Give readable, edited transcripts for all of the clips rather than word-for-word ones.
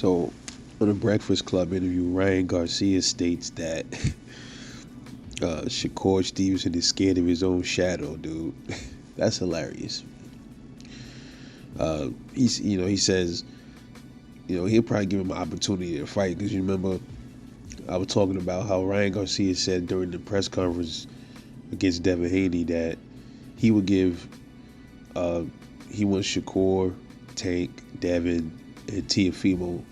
So, on a Breakfast Club interview, Ryan Garcia states that Shakur Stevenson is scared of his own shadow, dude. That's hilarious. He says, he'll probably give him an opportunity to fight because you remember I was talking about how Ryan Garcia said during the press conference against Devin Haney that he would give, he wants Shakur, Tank, Devin, and Tiafimo,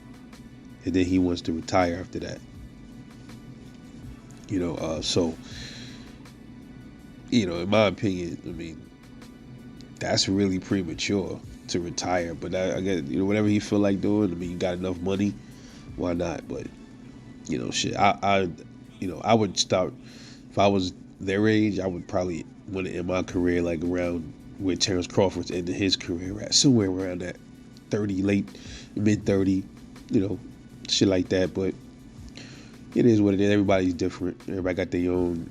and then he wants to retire after that. So in my opinion, I mean, that's really premature to retire. But I guess whatever he feel like doing. I mean, you got enough money, why not? But shit, I would start if I was their age. I would probably want to end my career like around where Terrence Crawford's ended his career at, somewhere around that 30, late mid 30, shit like that. But it is what it is. Everybody's different. Everybody got their own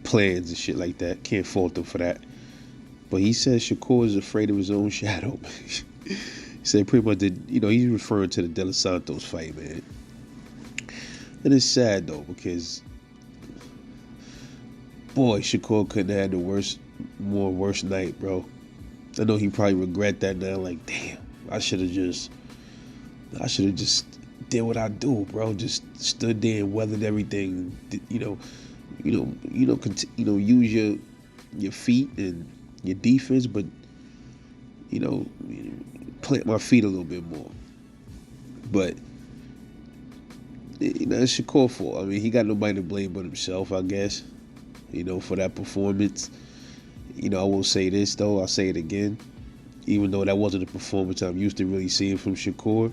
plans and shit like that. Can't fault them for that. But he says Shakur is afraid of his own shadow. He said pretty much that, he's referring to the De Los Santos fight, man. And it's sad, though, because, boy, Shakur couldn't have had the worst night, bro. I know he probably regret that now, like, damn, I should have just did what I do, bro. Just stood there and weathered everything, use your feet and your defense, but plant my feet a little bit more. But it's Shakur fault. I mean, he got nobody to blame but himself, I guess. For that performance. I will say this though. I'll say it again. Even though that wasn't a performance I'm used to really seeing from Shakur,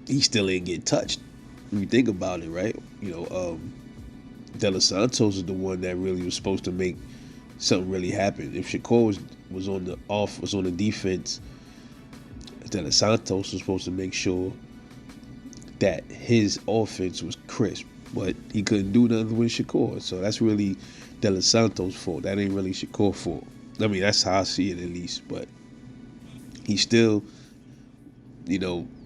he still ain't get touched. When you think about it, right? De Los Santos is the one that really was supposed to make something really happen. If Shakur was on the defense, De Los Santos was supposed to make sure that his offense was crisp, but he couldn't do nothing with Shakur. So that's really De Los Santos' fault. That ain't really Shakur's fault. I mean, that's how I see it at least. But he still,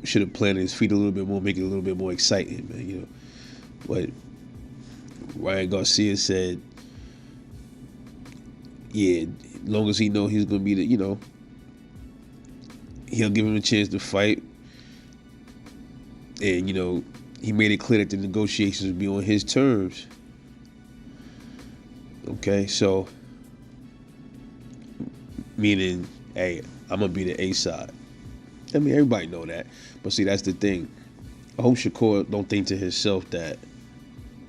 should have planted his feet a little bit more, make it a little bit more exciting, man. But Ryan Garcia said, yeah, as long as he know he's gonna be he'll give him a chance to fight. And, he made it clear that the negotiations would be on his terms. Okay, so meaning, hey, I'm gonna be the A side. I mean, everybody know that. But see, that's the thing. I hope Shakur don't think to himself that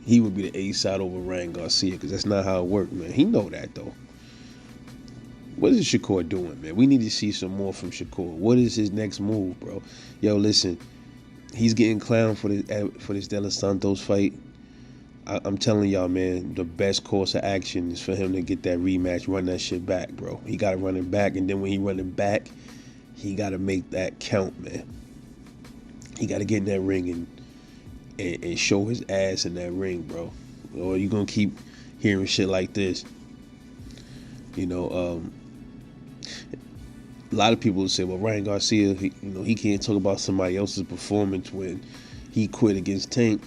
he would be the A side over Ryan Garcia, because that's not how it works, man. He know that though. What is Shakur doing, man? We need to see some more from Shakur. What is his next move, bro? Yo, listen, he's getting clowned for this De Los Santos fight. I'm telling y'all, man, the best course of action is for him to get that rematch, run that shit back, bro. He got to run it back, and then when he run it back, he got to make that count, man. He got to get in that ring and show his ass in that ring, bro. Or you going to keep hearing shit like this. A lot of people say, well, Ryan Garcia, he can't talk about somebody else's performance when he quit against Tank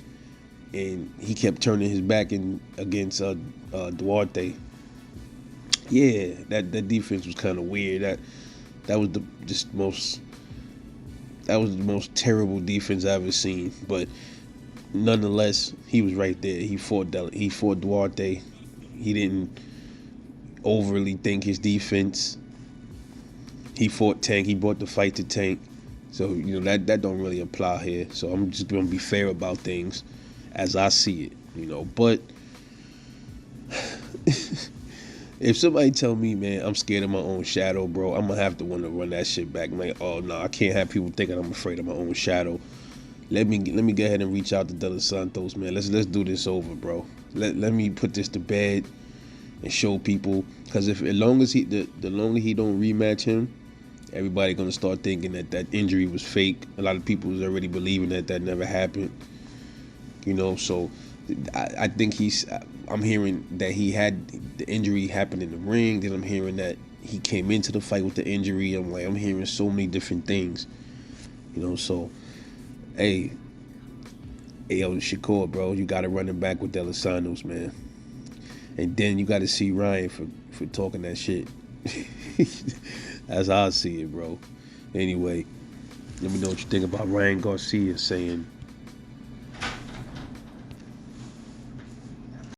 and he kept turning his back against Duarte. Yeah, that defense was kind of weird. That was the most terrible defense I've ever seen. But nonetheless, he was right there. He fought Duarte. He didn't overly think his defense. He fought Tank. He brought the fight to Tank. So, that don't really apply here. So I'm just going to be fair about things as I see it, But if somebody tell me, man, I'm scared of my own shadow, bro, I'm going to have to want to run that shit back. I'm like, oh, no, I can't have people thinking I'm afraid of my own shadow. Let me go ahead and reach out to De Los Santos, man. Let's do this over, bro. Let me put this to bed and show people. Because as long as the longer he don't rematch him, everybody gonna start thinking that injury was fake. A lot of people was already believing that never happened. So I think I'm hearing that he had the injury happen in the ring. Then I'm hearing that he came into the fight with the injury. I'm hearing so many different things. So hey, yo, Shakur, bro, you got to run it back with the Lozano's, man. And then you got to see Ryan for talking that shit. That's how I see it, bro. Anyway, let me know what you think about Ryan Garcia saying